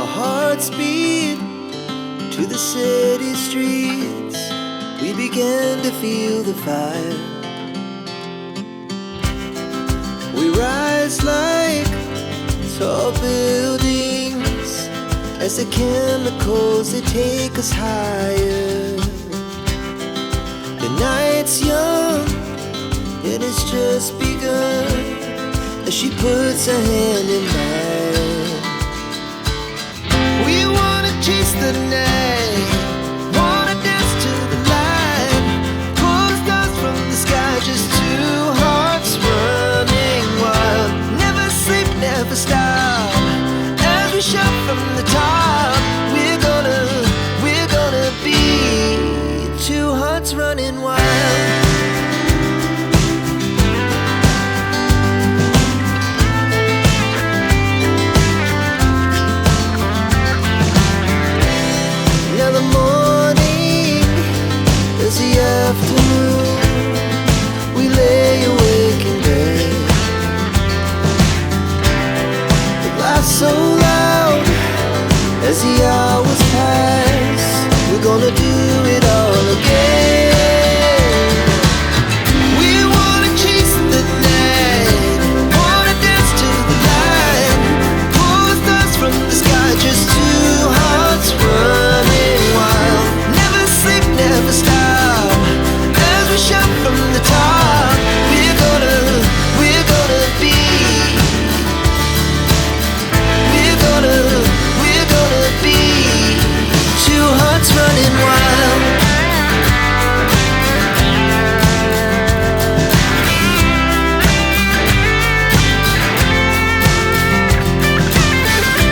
Our hearts beat to the city streets. We began to feel the fire. We rise like tall buildings as the chemicals, they take us higher. The night's young, it has just begun, as she puts her hand in mine. We wanna chase the night, wanna dance to the light, pull the stars from the sky, just two hearts running wild. Never sleep, never stop, as we shout from the top. We're gonna be two hearts running wild. Now the morning is the afternoon. We lay awake in bed. The laughs so loud as the